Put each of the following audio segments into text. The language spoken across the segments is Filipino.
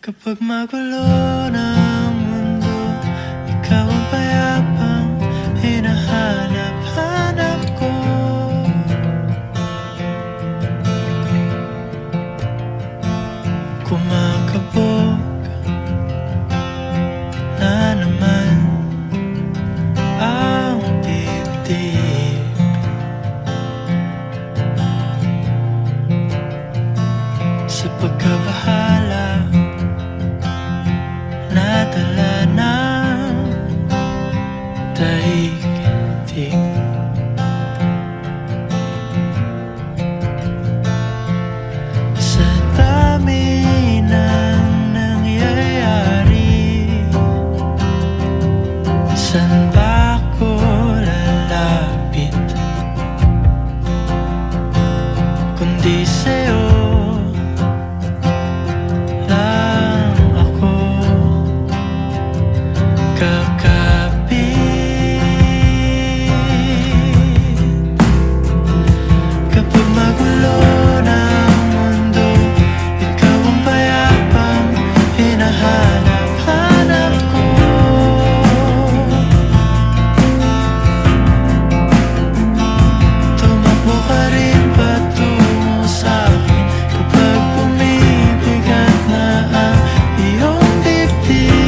Kapag magulo ng mundo, ikaw ang payapang hinahanap-hanap ko. Kumakabog na naman ang dibdib. Sa pagkabahala nadala ng daigdig. Sa dami ng nangyayari, saan ba ako lalapit kundi sa'yo? Kapag magulo ng mundo, ikaw ang payapang hinahanap-hanap ko. Tumakbo ka rin patungo sa'kin kapag bumibigat na ang iyong dibdib.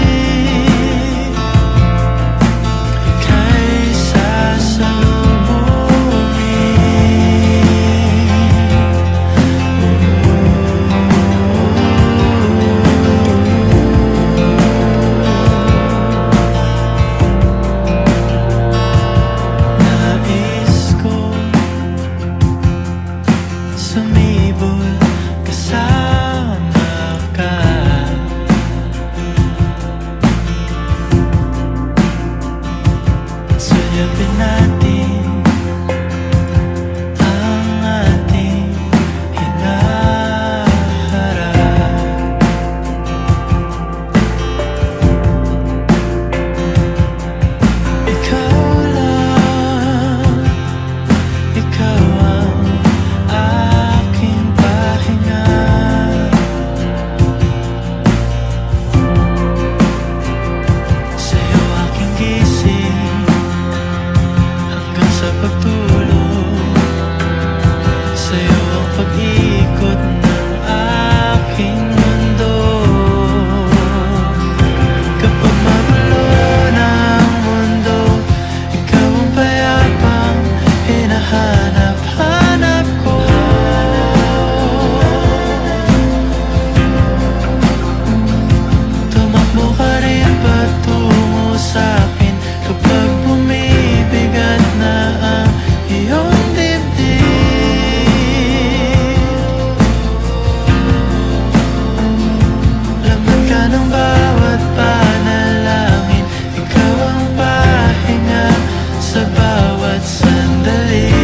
Sumibol kasama ka, at sulyapin natin ang ating hinaharap. Ikaw lang, ikaw ang pagtulog, sa'yo ang pag-ikot ng aking mundo. Kapag magulo ng mundo, ikaw ang payapang hinahanap-hanap ko. Tumakbo ka rin patungo sa'kin kapag bumibigat na ang iyong dibdib. Laman ka ng bawat panalangin, ikaw ang pahinga sa bawat sandali.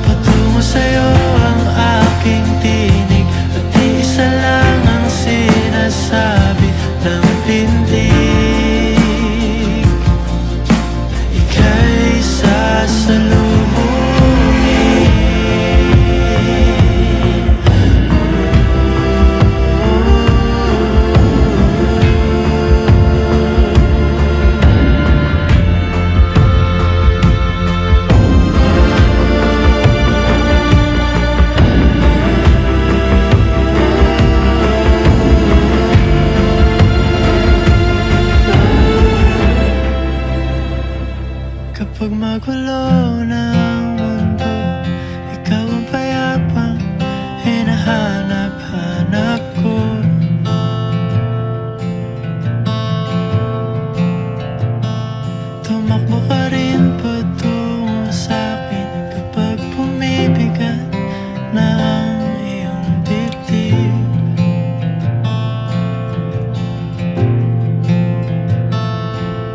Patungo sa'yo ang aking tinig, at isa lang ang sinasabi ng tindig. Ika'y sasalubungin. Kapag magulo ng mundo, ikaw ang payapang hinahanap-hanap ko. Tumakbo ka rin patungo sa'kin kapag bumibigat na ang iyong dibdib.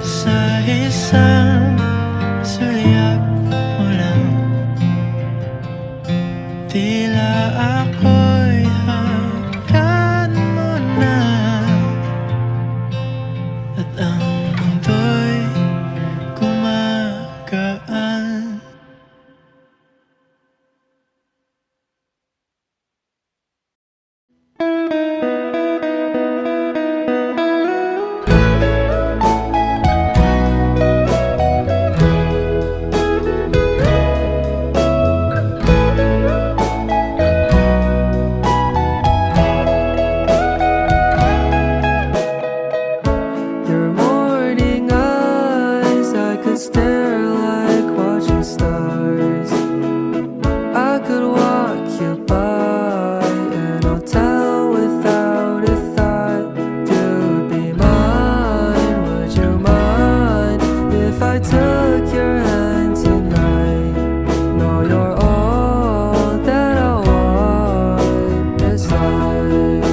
Sa isang sulyap mo lang, tila ako'y hagkan mo na, at ang mundo'y gumagaan. you by, and I'll tell without a thought. You'd be mine, would you mind if I took your hand tonight? No, you're all that I want this life.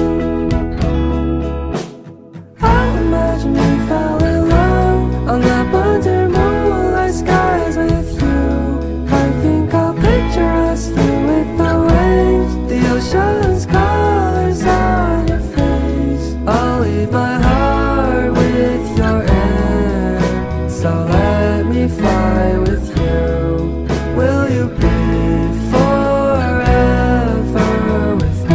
I imagine we fell in love on that under moonlight skies with you. I think I'll picture us here with the waves, the ocean's colors on your face. I'll leave my heart with your air, so let me fly with you. Will you be forever with me?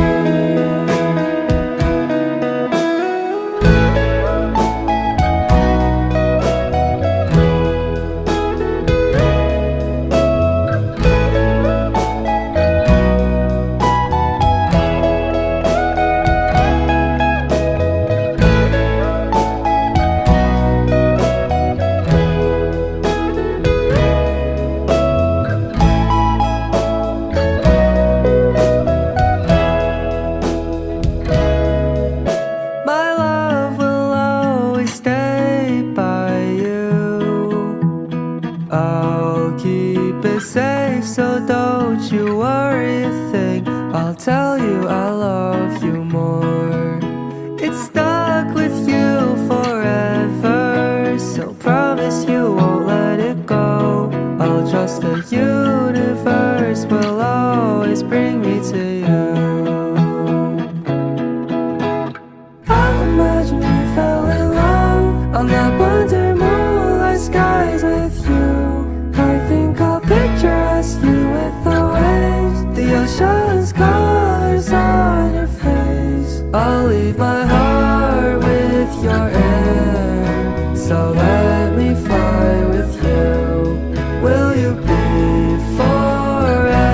My love will always stay by you. I'll keep it safe, so don't you worry a thing. I'll tell you I love you more. It's stuck with you forever, so promise you won't let it go. I'll trust the universe will always bring me to you. I imagine we fell in love on that under moonlight skies with you. I think I'll picture us here with the waves, the ocean's colors on your face. I'll leave my heart with your air, so let me fly with you. Will you be forever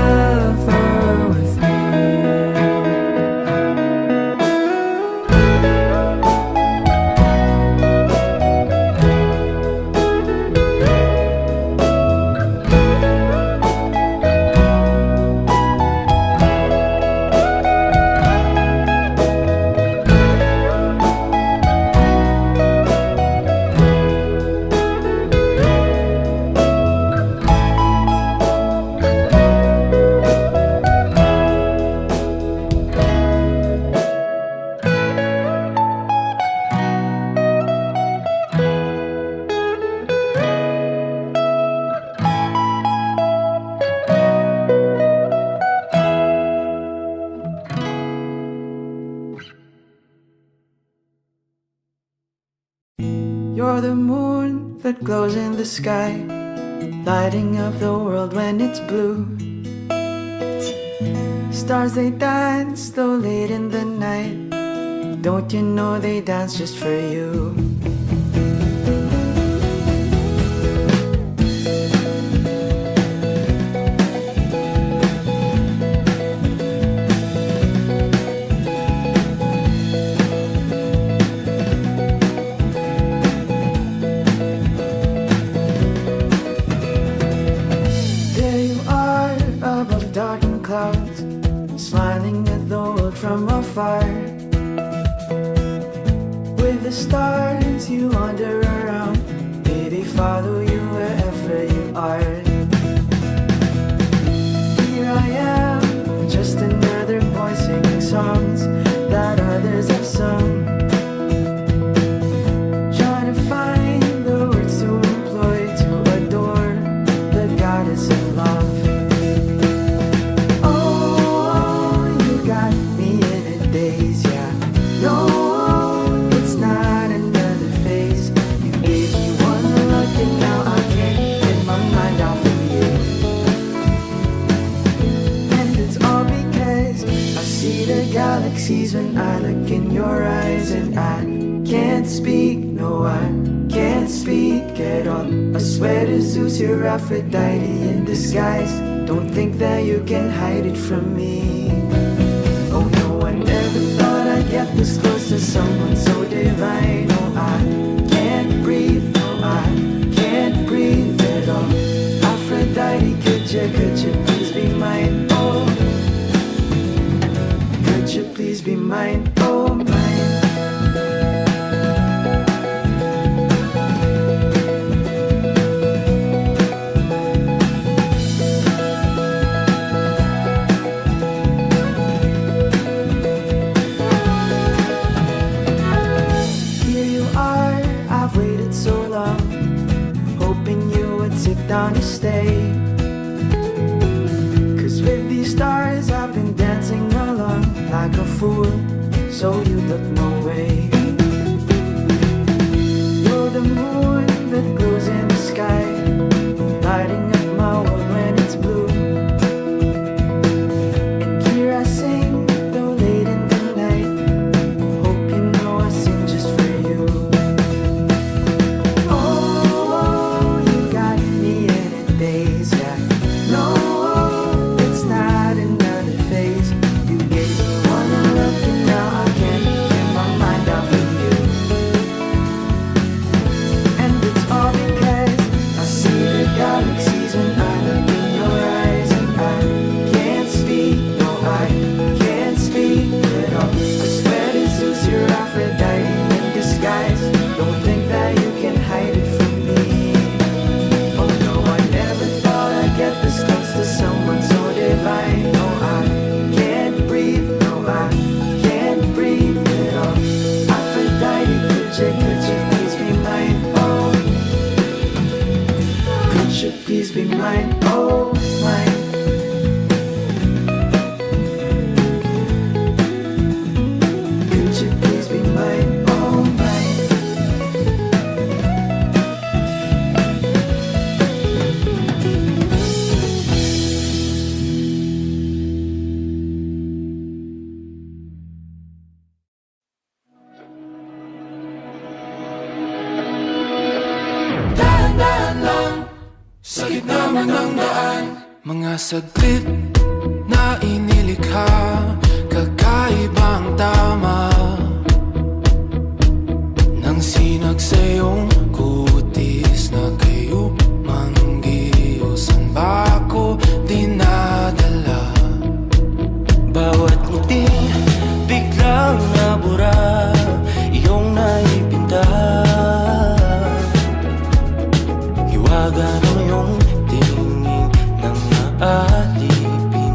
with me? You're the moon that glows in the sky, lighting up the world when it's blue. Stars they dance though late in the night. Don't you know they dance just for you? There you are above darkened clouds, smiling at the world from afar. With the stars you wander around, may they follow you wherever you are. Here I am, just another boy singing songs that others have sung, trying to find the words to employ to adore the goddess of love. Oh, you got me in a daze, yeah. No, it's not another phase. You gave me one look and now I can't get my mind off of you. And it's all because I see the galaxies when I look in your eyes, and I can't speak, no, I can't speak at all. I swear to Zeus, you're Aphrodite in disguise. Don't think that you can hide it from me. Oh no, I never thought I'd get this close to someone so divine. Oh, I can't breathe, no, I can't breathe at all. Aphrodite, could you please be mine? Oh, mine, oh mine. Here you are, I've waited so long, hoping you would sit down to stay. Cause with these stars I've been dancing along like a fool, so you look no way. You're the moon that glows in the sky, lighting up my world when it's blue. And here I sing, though late in the night, hope you know I sing just for you. Oh, you got me in a daze, yeah. No, it's not another phase. You gave me one look and now I can't get my mind off of you. And it's all because I see the galaxies when I look in your eyes. And I can't speak, no I can't speak at all. I swear to Zeus you're Aphrodite in disguise. Don't think that you can hide it from me. Oh no, I never thought I'd get this close to someone so divine. No, I can't breathe, no, I can't breathe at all. Aphrodite, could you please be mine? Oh, could you please be mine? Oh, mine. Could you please be mine? Oh, mine. Daan-daan lang sa gitna man ng daan. Mga saglit na inilikha, kakaibang tama nang sinag sa iyong kutis na kayo manggiusan ba ako dinadala? Bawat ngiti biglang nabura, iyong naipinta. Hiwaga ng iyong tingin ng naalipi.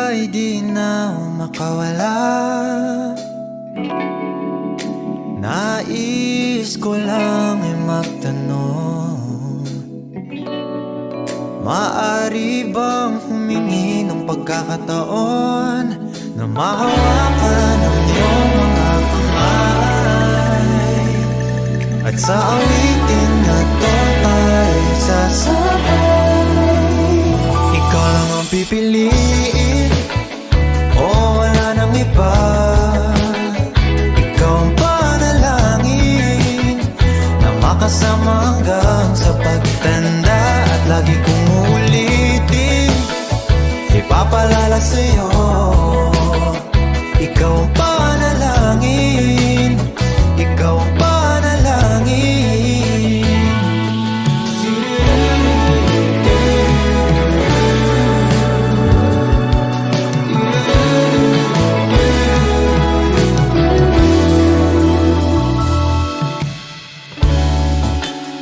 ba'y di na makawala? Nais ko lang ay magtanong, maaari bang humingi ng pagkakataon na mahawakan ang iyong mga kamay, at sa awitin na to ay sasabay? Ikaw lang ang pipiliin, o wala nang iba. Ikaw ang panalangin na makasama hanggang sa pagtanda, at lagi kong uulitin, ipapalala sa'yo. Ikaw ang panalangin, ikaw ang panalangin.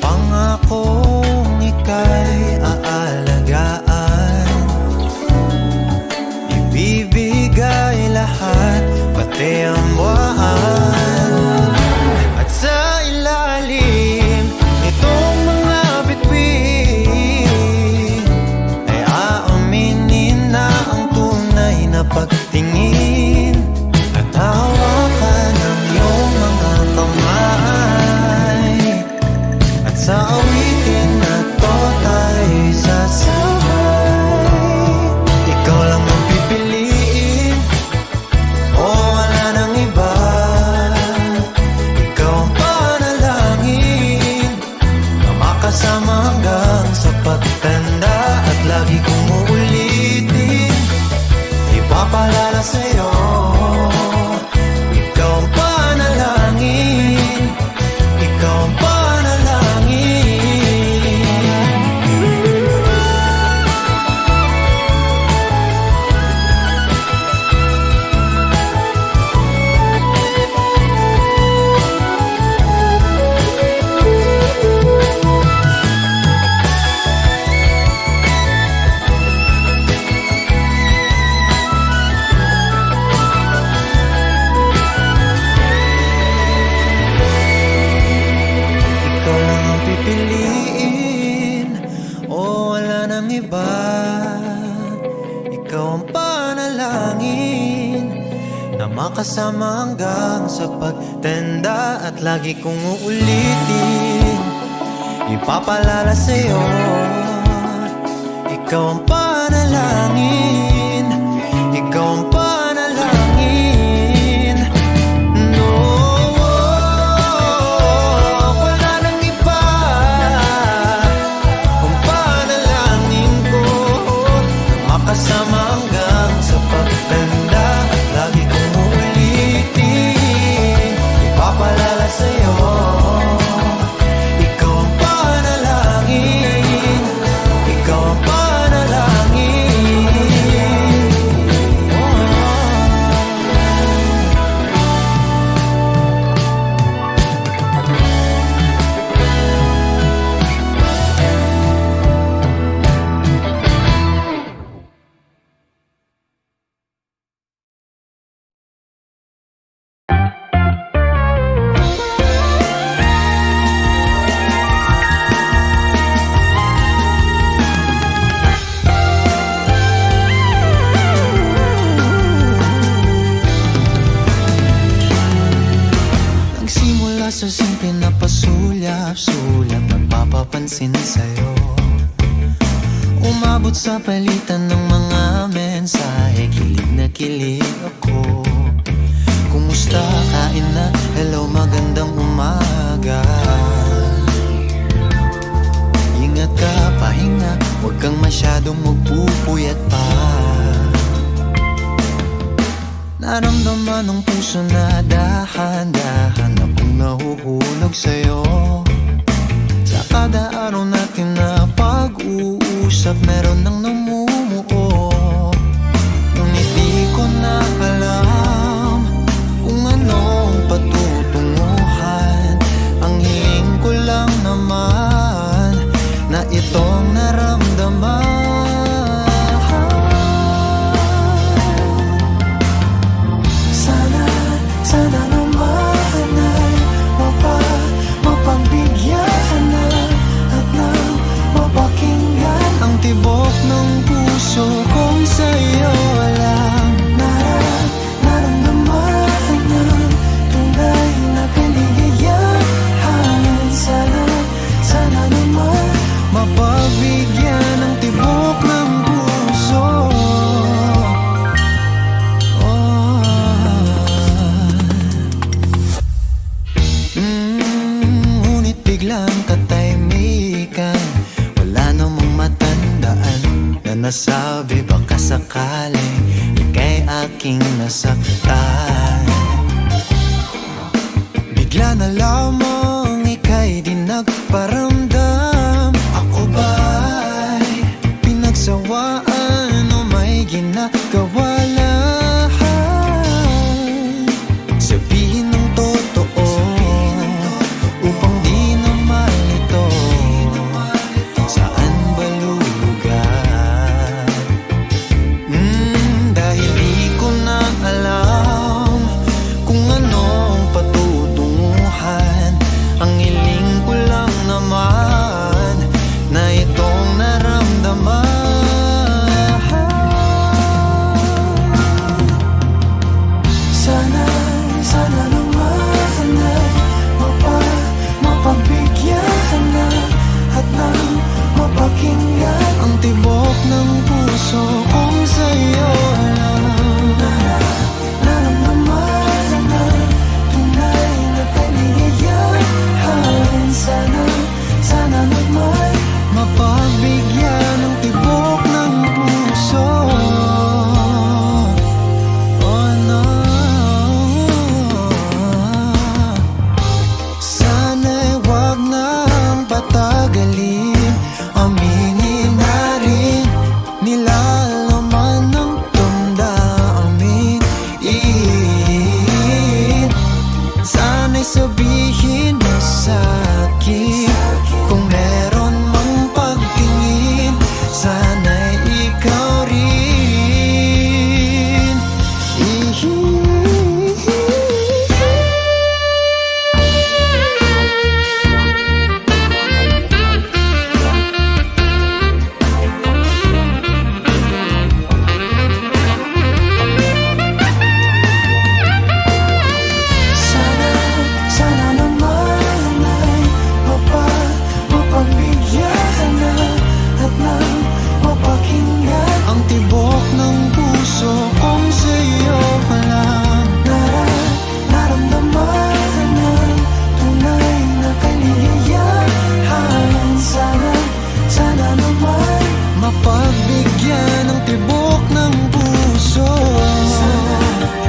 Pangakong ika'y aalagaan, ibibigay lahat, pati ang buwan. At sa ilalim nitong mga bituin ay aaminin na ang tunay na pagtingin, at hawakan ang iyong mga kamay, at sa awitin na to tayo sasabay. Ikaw lang ang pipiliin, o wala nang iba. Ikaw ang panalangin na makasama hanggang sa pagtanda, at lagi kong uulitin, ipapalala sa'yo. Ikaw ang panalangin, ikaw ang panalangin. Ikaw lang ang pipiliin, o wala nang iba. Ikaw ang panalangin na makasama hanggang sa pagtanda, at lagi kong uulitin, ipapalala sa'yo. Ikaw ang panalangin, ikaw ang panalangin. No, wala nang iba. Ang panalangin ko, makasama hanggang sa pagtanda, at lagi kong uulitin, ipapalala sa'yo. Ikaw ang panalangin, ikaw ang panalangin. Nagsimula sa simple na pasulyap-sulyap, nagpapapansin sa'yo. Umabot sa palitan ng mga mensahe, kilig na kilig ako. Kumusta, kain na, hello, magandang umaga. Ingat ka, pahinga, huwag kang masyadong magpupuyat pa. Naramdaman ng puso na dahan-dahan akong nahuhulog sa'yo. Sa kada araw natin na pag-uusap, meron nang namumuo. Ngunit di ko na alam kung anong patutunguhan. Ang hiling ko lang naman na itong naramdaman. nagsasabi baka sakaling ika'y aking nasaktan. Bigla na lamang ika'y di nagparamdam. Ako ba'y pinagsawaan o may ginagawa lang? Sabihin ng totoo upang di na malito. Saan ba lulugar? Dahil di ko na alam kung anong patutunguhan. Ang hiling ko lang naman na itong naramdaman. Sana naman ay mapagbigyan ka na at nang mapakinggan Ang tibok ng puso kong sa'yo lang. naramdaman na tunay na kaligayahan. Sana naman Mapagbigyan ng tibok ng puso. Oh no. Sana'y wag nang patagalin. Aminin na rin nilalaman ng damdamin. Sana'y sabihin mo sa'kin kung meron mang pagtingin. Sana'y ikaw rin. Sana naman ay mapagbigyan ka na at nang mapakinggan. Ang tibok ng puso kong sa'yo lang. Naramdaman ng tunay na kaligayahan. Sana naman Mapagbigyan ng tibok ng puso.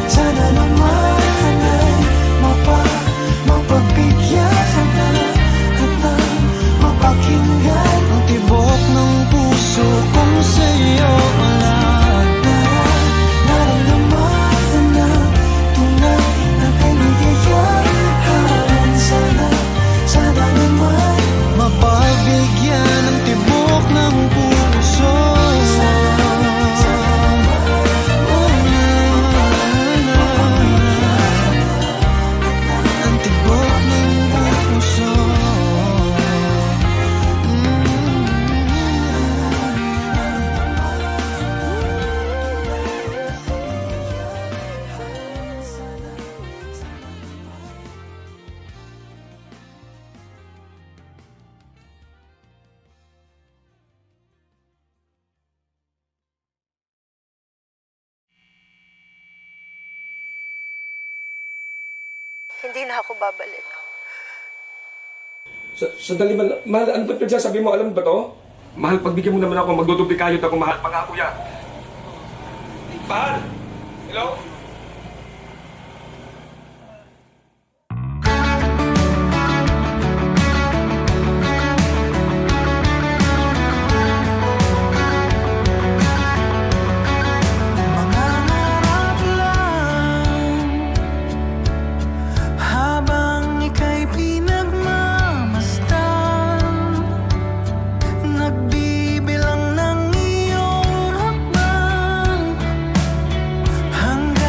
Sana naman ay mapagbigyan ka na at nang mapakinggan. Ang tibok ng puso kong sa'yo lang. Naramdaman ng tunay na kaligayahan. Sana naman Mapagbigyan ng tibok ng puso. Ang tibok ng puso. Hindi na ako babalik. Sandali, mahal, ano ba pinagsasabi mo? Alam ba to? Mahal, pagbigyan mo naman ako, magdudubli kayod ako, mahal, pangako yan. Mahal! Hello? mangarap lang habang ika'y pinagmamasdan. Nagbibilang ng iyong hakbang hanggang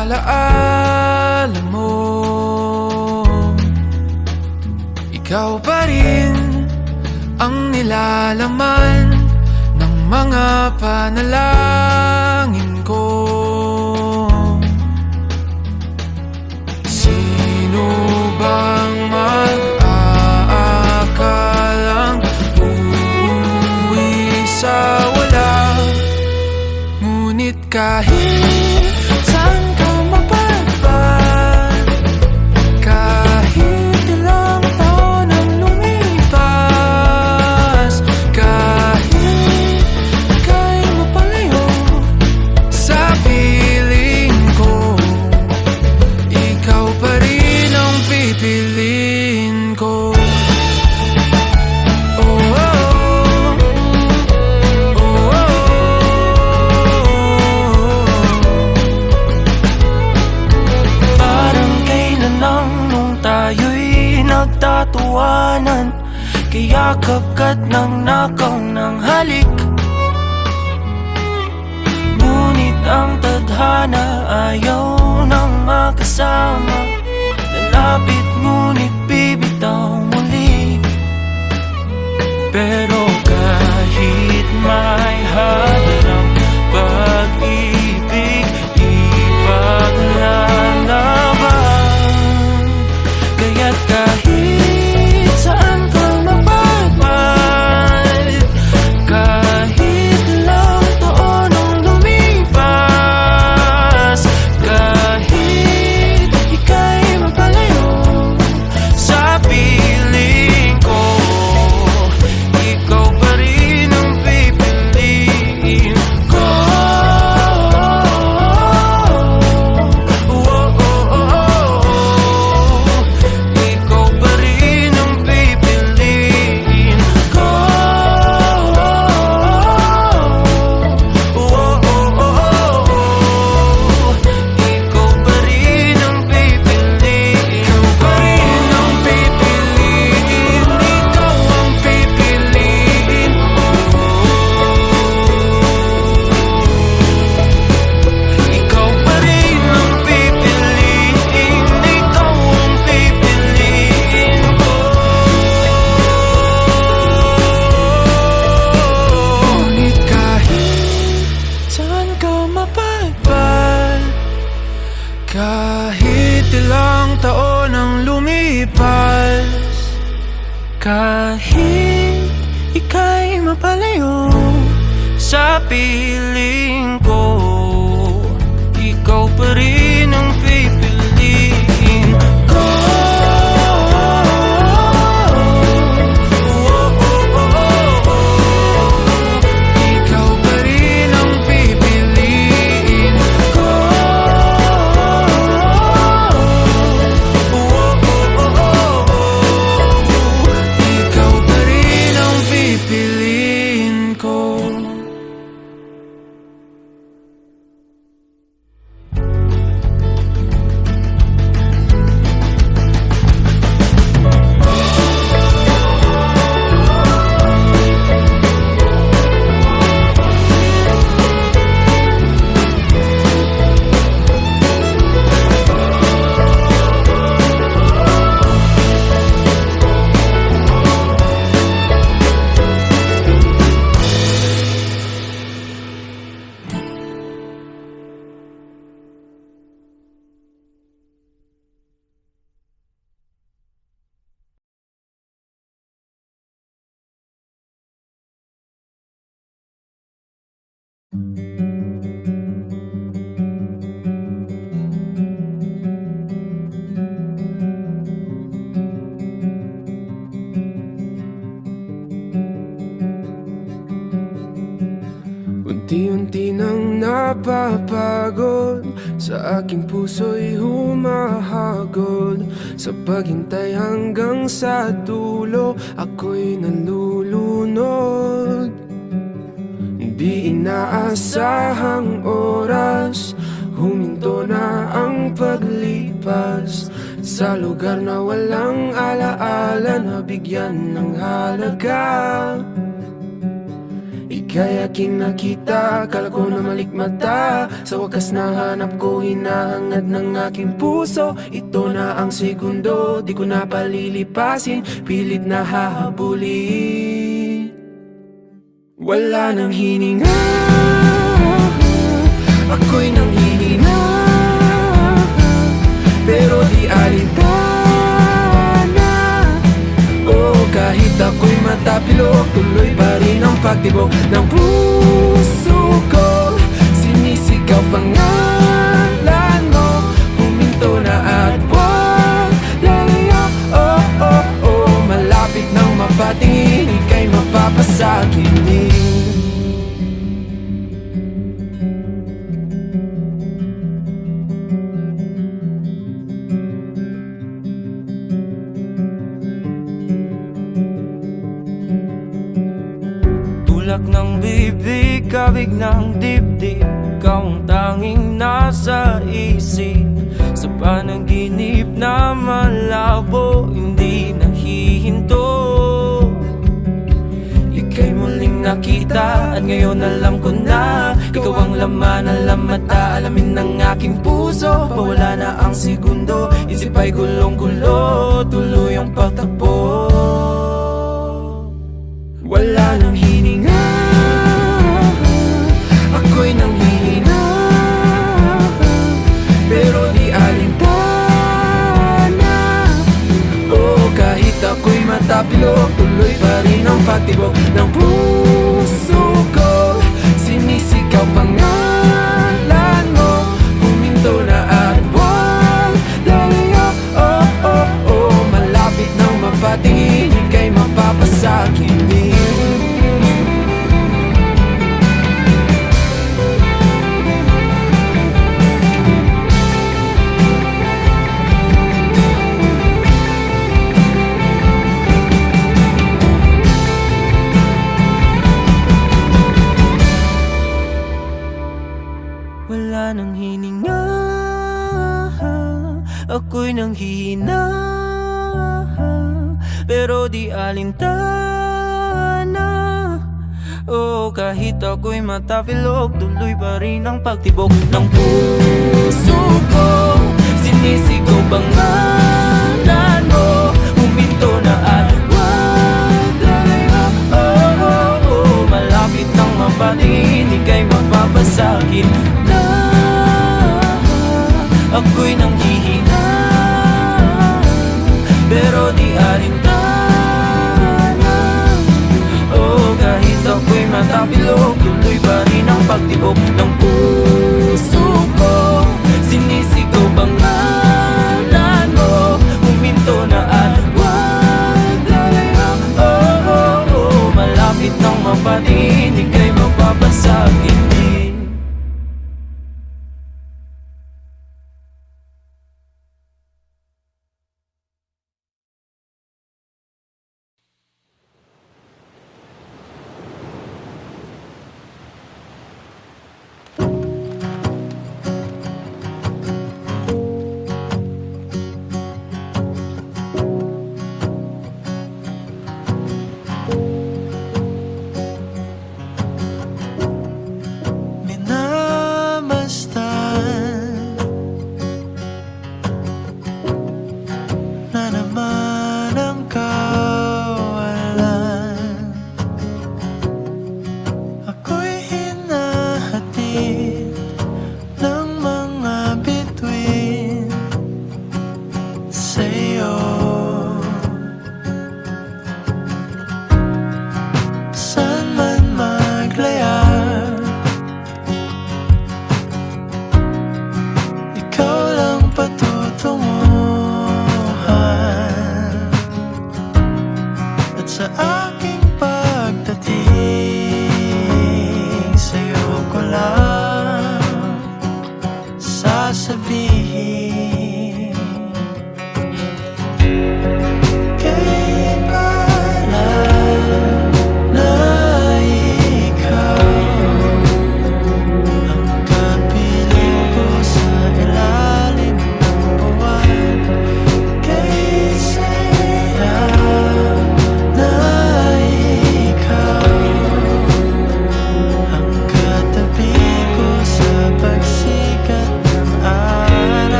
alaala mo. Ikaw pa rin ang nilalaman ng mga panalangin ko. Sino bang mag-aakalang uuwi sa wala? Ngunit kahit saan ka mapadpad, kahit ilang taon ang lumipas, kahit ika'y mapalayo sa piling ko, ikaw pa rin ang pipiliin ko. Oh, oh, oh, oh, oh. Parang kailan lang nung tayo'y nagtatuwanan, kayakap ka't nang nakaw ng halik. Ngunit ang tadhana ayaw nang makasama, lalapit ngunit bibitaw muli. Pero kahit may halang pag-ibig, ipaglalaban. Kaya't kahit saan ka mapapad, kahit ilang taon ang lumipas, kahit ika'y mapalayo sa piling ko, ikaw pa rin ang pipiliin ko. Oh, oh, oh, oh. Ikaw pa rin ang pipiliin ko. Oh, oh, oh, oh. Ikaw pa rin ang pipiliin. Ikaw pa rin ang pipiliin. Ikaw ang pipiliin. Ikaw pa rin ang pipiliin. Ikaw ang pipiliin ko. Ngunit kahit saan ka mapadpad, kahit ilang taon ang lumipas, kahit ika'y mapalayo sa piling ko, ikaw pa rin ang pipiliin ko. Ikaw pa rin ang pipiliin ko. Ikaw pa rin ang pipiliin ko. Unti-unti nang napapagod, sa aking puso'y humahagod. Sa paghintay hanggang sa dulo, ako'y nalulunod. Di inaasahang oras, huminto na ang paglipas. Sa lugar na walang alaala, nabigyan ng halaga. Ika'y aking nakita, akala ko na malikmata. Sa wakas nahanap ko, hinahangad ng aking puso. Ito na ang segundo, di ko na palilipasin, pilit na hahabulin. Wala nang hininga, ako'y nanghihina, pero di alintana. Oh, kahit ako'y matapilok, tuloy pa rin ang pagtibok ng puso ko. Sinisigaw pangalan mo, huminto na at wag lalayo. Oh, oh, oh, malapit nang mapatingin, ika'y mapapasakitin. Tulak ng bibig, kabig ng dibdib, ikaw ang tanging nasa isip. Sa panaginip na malabo, hindi nahihinto. Ika'y muling nakita at ngayon alam ko na ikaw ang laman, alam at aalamin ng aking puso. Pawala na ang segundo, isip ay gulong-gulo, tuloy ang pagtakbo. Wala nang hininga, ako'y nanghihina, pero di alintana. Oh, kahit ako'y matapilok, tuloy pa rin ang pagtibok ng puso ko. Sinisigaw pangalan mo, huminto na at wag lalayo. Oh, oh, oh, malapit nang mapatingin, ika'y mapapasakitin. Wala nang hininga, ako'y nanghihina, pero di alintana. Oh, kahit ako'y matapilok, tuloy pa rin ang pagtibok ng puso ko. Sinisigaw pangalan mo, huminto na at wag lalayo. Oh, oh, oh, malapit nang mapatingin, ika'y mapapasakit na. Ako'y nanghihina, pero di alintana. Oh, kahit ako'y matapilok, tuloy pa rin ang pagtibok ng puso ko. Sinisigaw pangalan mo, huminto na at wag lalayo. Oh, oh, oh, malapit nang mapatingin, ika'y mapapasakitin.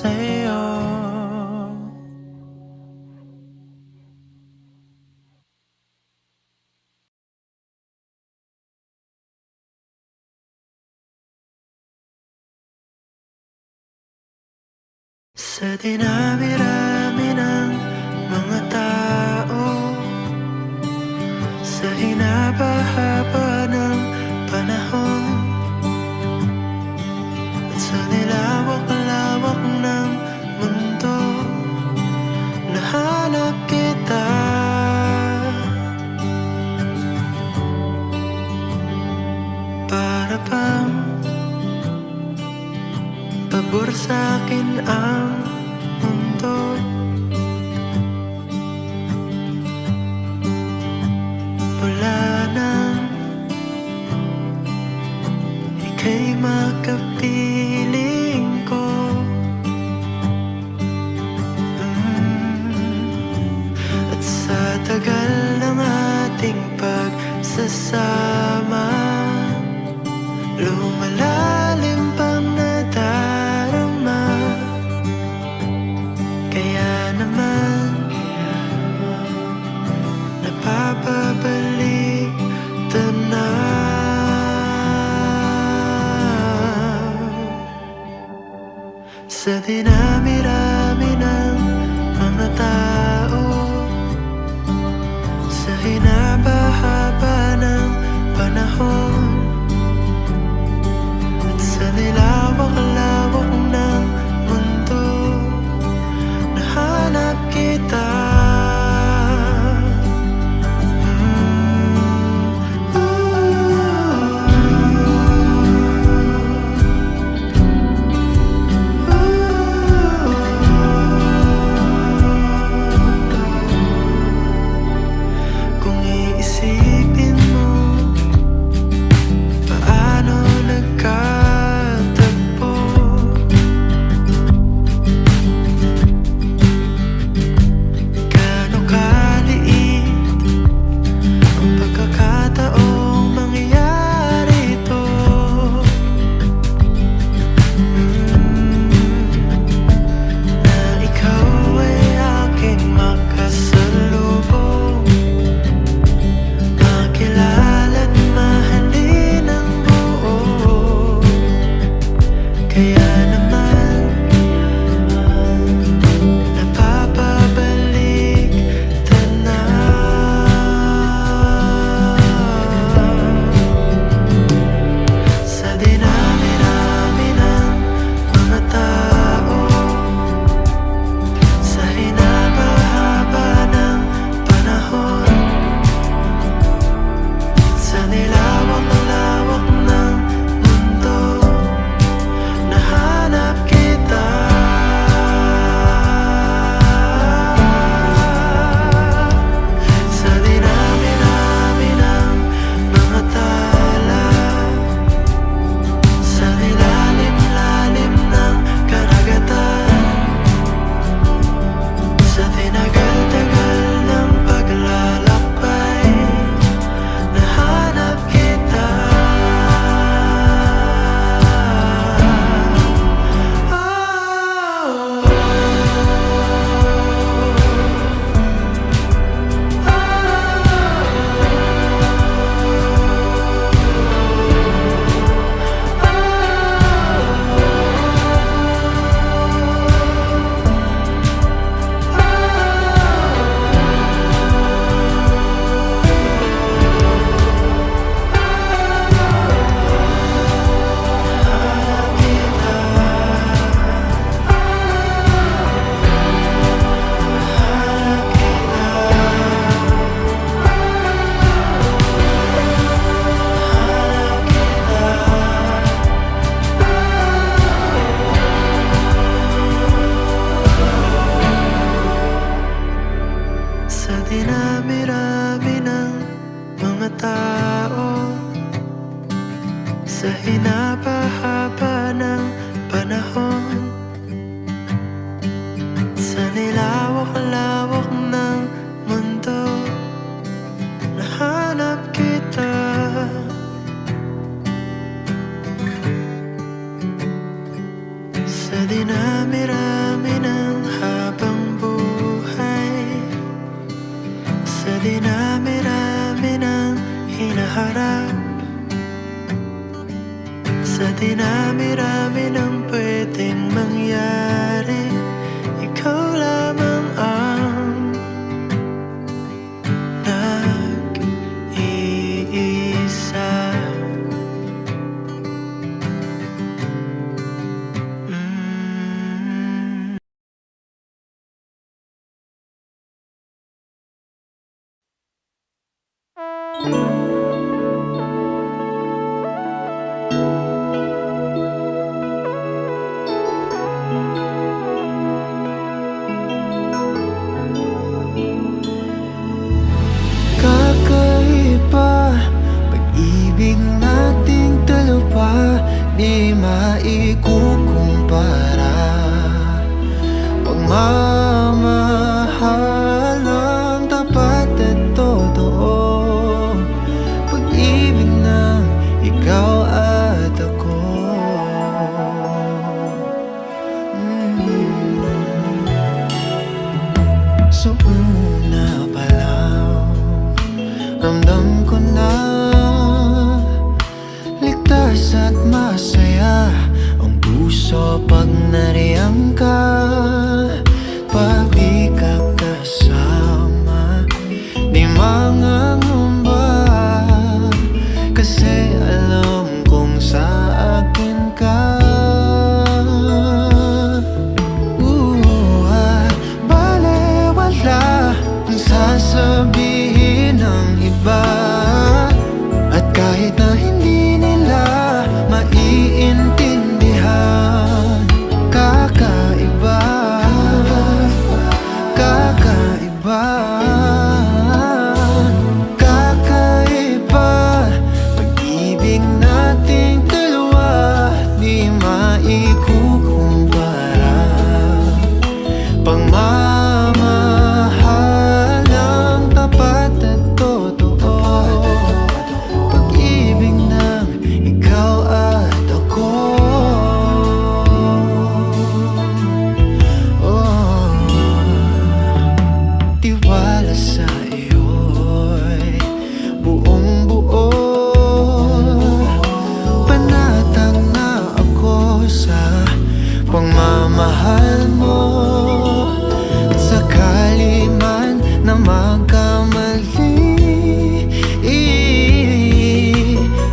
sa'yo. Sa dinami-rami ng mga tao, sa hinaba-haba ng panahon, at sa nilawak-lawak ng mundo, nahanap kita. Para bang pabor sa'kin ang mundo, mula nang ika'y makapiling ko. At sa tagal ng ating pagsasama, lumalalim pang nadarama. Kaya naman napapabalik tanaw. Sa dinami-rami ng mga tao, sa hinaba-haba ng panahon, at sa nilawak-lawak ng mundo, nahanap kita. Kung iisipin mo, paano nagkatagpo? Gaano kaliit ang pagkakataong mangyayari ito? Na ikaw ay aking makasalubong, makilala't mahalin ang buo. Kaya naman napapabalik tanaw. Sa dinami-rami ng mga tao, sa hinaba-haba ng panahon, sa nilawak-lawak ng mundo, nahanap kita. Sa dinami-rami ng mga tala, sa nilalim-lalim ng karagatan, sa tinagal-tagal ng paglalakbay, nahanap kita. Sa dinami-rami ng mga tao, sa hinaba-haba ng panahon, sa nilawak-lawak ng mundo, nahanap kita. Sa dinami-rami Dinami-rami ng pwedeng mangyari, ikaw lamang ang nag-iisa. Kakaiba, pag-ibig nating dalawa, di maikukumpara. Pagmamahal ng tapat at totoo, pag-ibig ng ikaw at ako. So una pa lang, ramdam ko na ligtas at masaya ang puso pag nariyang ka. Pag di ka kasama, di mangangamba, kasi alam kong sa akin ka. Balewala ang sasabihin ng iba, at kahit na hindi nila maiintindihan, kakaiba, kakaiba, kakaiba. Pag-ibig nating dalawa, di maikukumpara. Pagmamahal ng tapat at totoo, pag-ibig ng ikaw at ako. Tiwala sa iyo'y buong buo, panatag na ako sa pagmamahal mo. At sakali man na magkamali,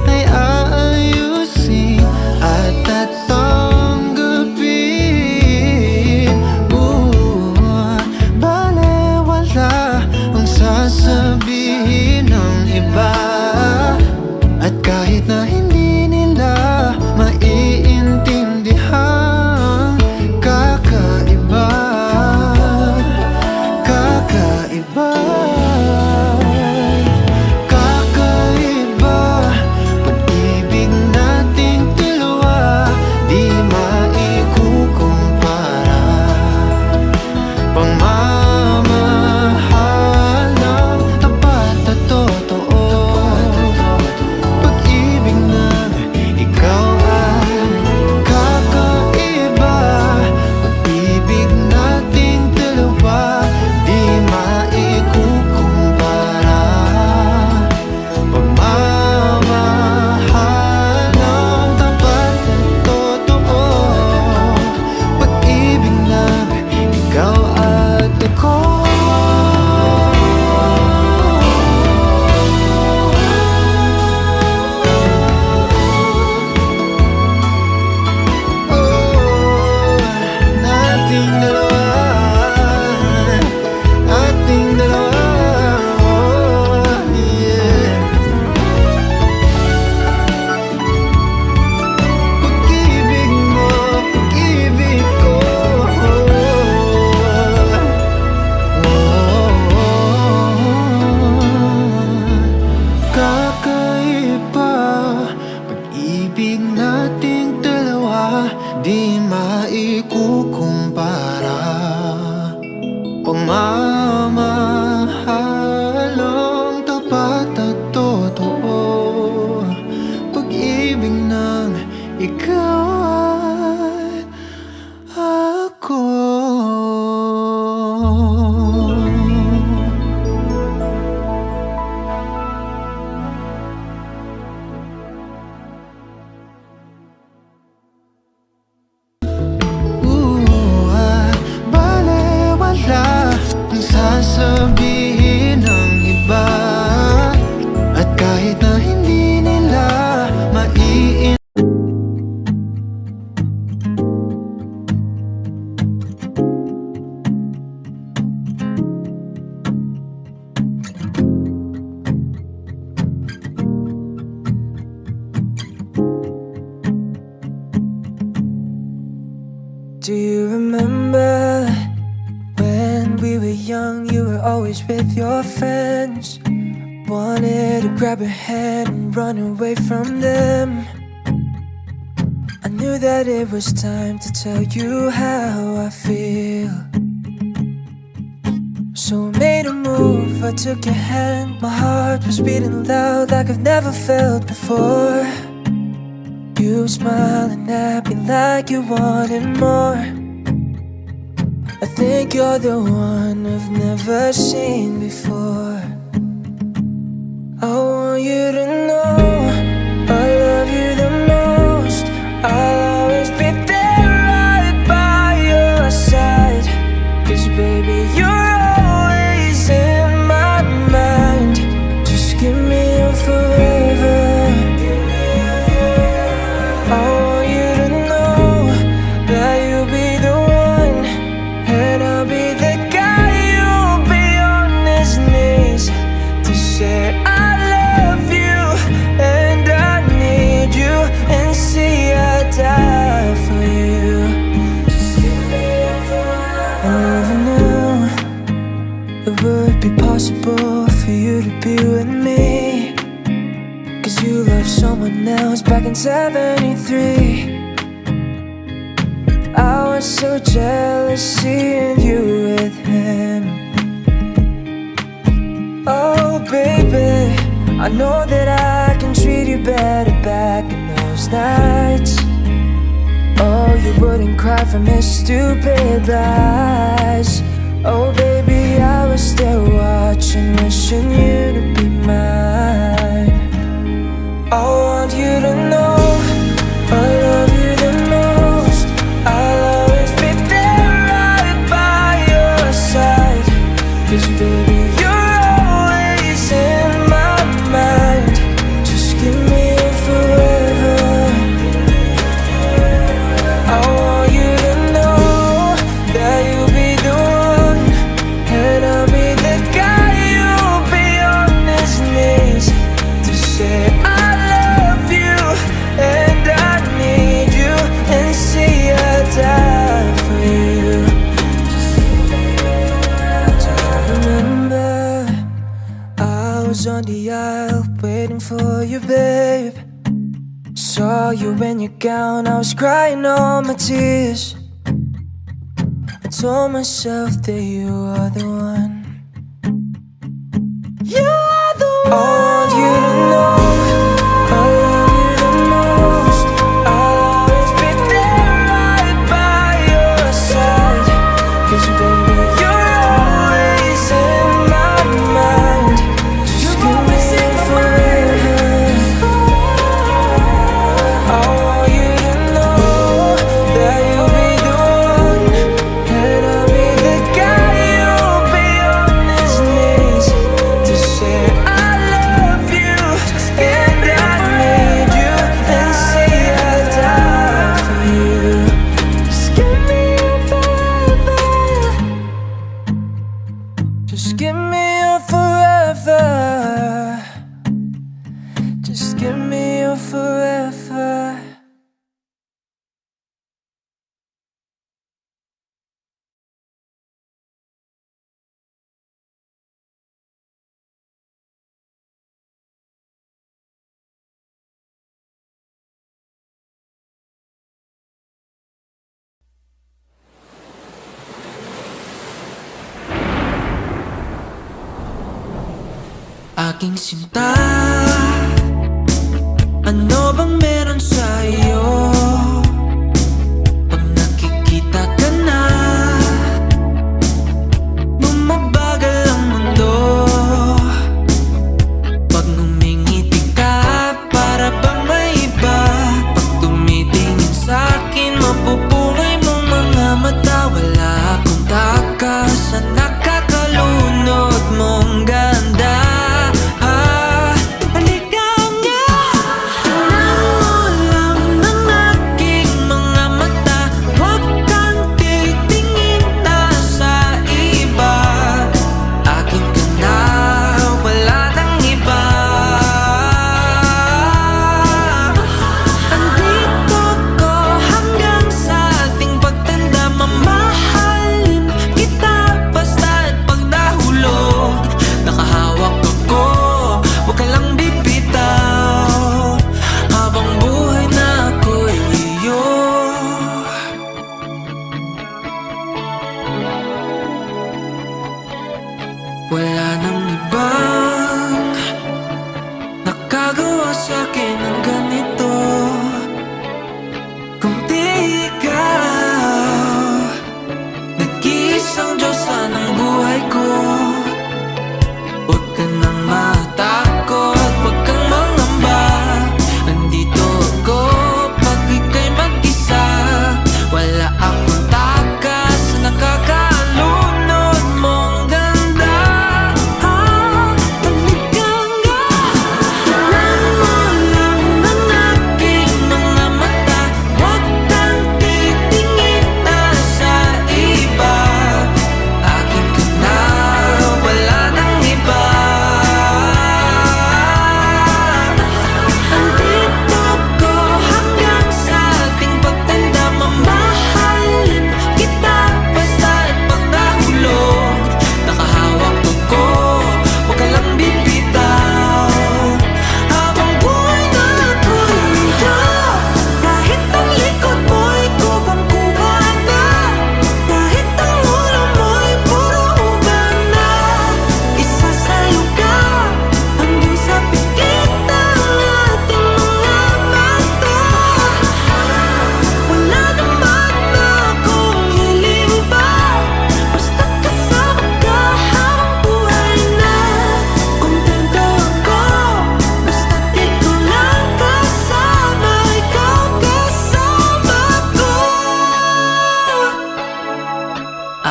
ay aayusin at tatanggapin. Balewala ang sasabihin ng iba, at kahit na hindi nila maiintindihan, kakaiba, kakaiba, kakaiba. Pag-ibig nating dalawa, di maikukumpara. Pagmamahal ng tapat at totoo, pag-ibig ng ikaw ay kakaiba. Pag-ibig nating dalawa, di maikukumpara. Pagmamahal ng tapat at totoo, pag-ibig ng ikaw at ako. Nating dalawa, nating dalawa, yeah. Pag-ibig mo, pag-ibig ko, kakaiba. Pag-ibig nating dalawa, di maikukumpara. Pagmamahal ng tapat at totoo, pag-ibig ng ikaw at ako. remember when we were young, you were always with your friends. Wanted to grab your hand and run away from them. I knew that it was time to tell you how I feel. So I made a move, I took your hand. My heart was beating loud like I've never felt before. You smiling at me like you wanted more. I think you're the one I've never seen before. I want you to know I love you the most. I'll always be there right by your side. 'Cause baby, you're always in my mind. Just give me your forever. I want you to know that you'll be the one, and I'll be the guy who'll be on his knees to say I love you and I need you, and see I die for you. I never knew it would be possible for you to be with me. 'Cause you loved someone else back in '73. I was so jealous seeing you with him. Oh baby, I know that I can treat you better back in those nights. Oh, you wouldn't cry from his stupid lies. Oh baby, I was still watching, wishing you to be mine. I want you to know I love you the most. I'll always be there right by your side. 'Cause baby, you're always in my mind. Just give me a forever. I want you to know that you'll be the one, and I'll be the guy who'll be on his knees to say I love you and I need you, and see I die for you. Do you remember I was on the aisle waiting for you, babe? Saw you in your gown, I was crying all my tears. I told myself that you are the one. You are the one. I want you to know I love you the most. I'll always be there right by your side. 'Cause baby, you're always in my mind. Just give me forever. I want you to know that you'll be the one, and I'll be the guy who'll be on his knees to say I love you and I need you, and see I die for you. Just give me your forever. Just give me your forever. Just give me your forever. Aking sinta, ano bang meron sa'yo? Pag nakikita ka na, bumabagal ang mundo. Pag ngumingiti ka, para bang may iba. Pag tumitingin sa'kin, mapupungay mong mga mata. Wala akong takas sa nakakalunod mong ganda.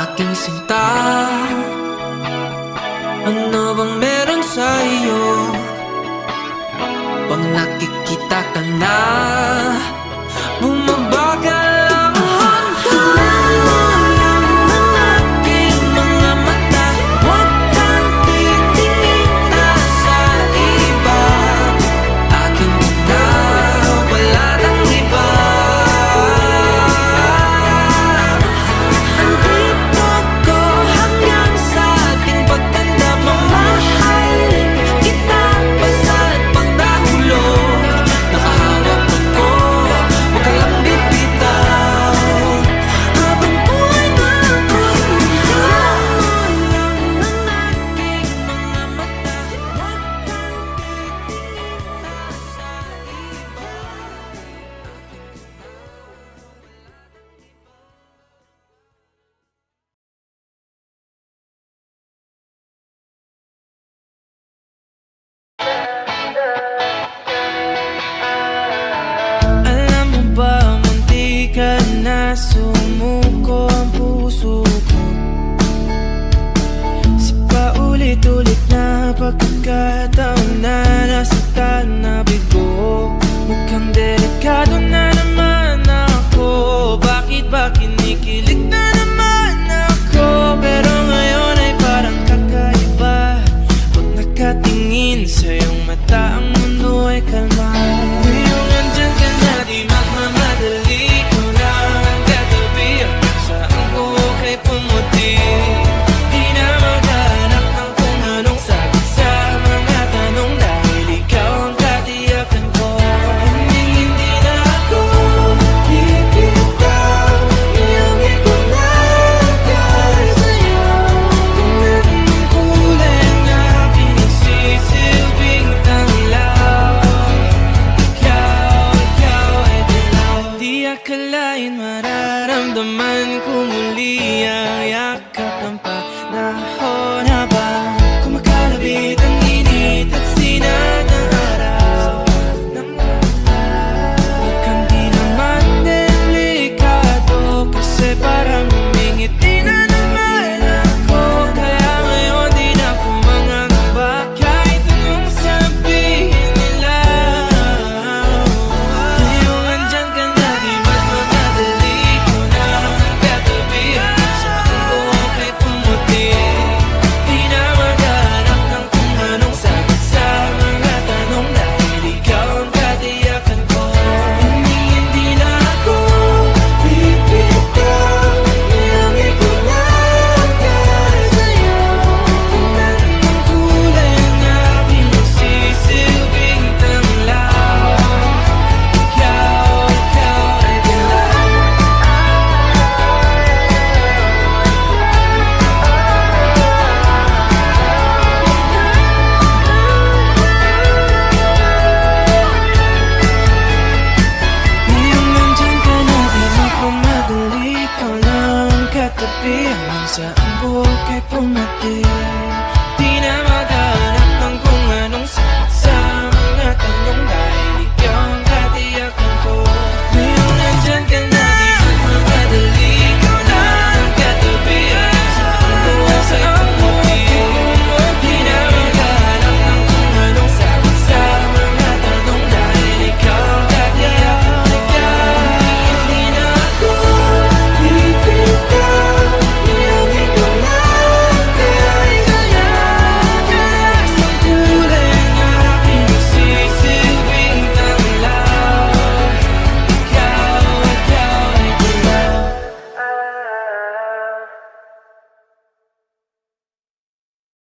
aking sinta. Ano bang meron sa iyo? Pag nakikita ka na, bumabagal ang hangganan ng aking mga mata. Huwag kang titingin na sa iba, akin na, wala nang iba. Andito ko hanggang sa ating pagtanda, mamahalin kita basta't pagdahulog. Nakahawak ako, huwag ka lang bibitaw. Habang buhay na ako'y lang ng aking mga mata. Huwag kang titingin na sa iba. Alam mo ba, munti ka na sumuko ang puso ko. Sa paulit-ulit na pagkakataon na nasaktan na bigo. Mukhang delikado na naman ako. Bakit ba kinikilig na naman ako? Pero ngayon ay parang kakaiba. Pag nakatingin sa iyong mata, ang mundo ay kalma. Ngayong andyan ka na, di magmamadali ko na ang katabi. Saan ko kay pumuti? Di na maghanap ng kung anong sagot sa mga tanong, dahil ikaw ang katiyakan ko. Hindi na ako bibitaw, iyong ikunagay sa'yo. Kung anong kulay ang aking nagsisilbing tanglaw, ikaw ay dilaw. Di akalain mararamdaman ko muli ang yakap ng panahon habang kumakalabit ang init at sinag ng araw. Mukhang di naman delikado, kasi parang humingiti na naman ako. Kaya ngayon di na ako mangangamba, kahit anong sabihin nila. Ngayong andyan ka na, di magmamadali ko na ang katabi. Saan ko kay pumuti? Di na maghanap ng kung anong sagot sa mga tanong, dahil ikaw ang katiyakan ko. Hindi na ako bibitaw, iyong ikunagay sa'yo. Kung anong kulay ang aking nagsisilbing tanglaw, ikaw ay dilaw. Ngayong nandyan ka na, di magmamadali ko lang katabi. Hanggang saan buhok ay pumati, di na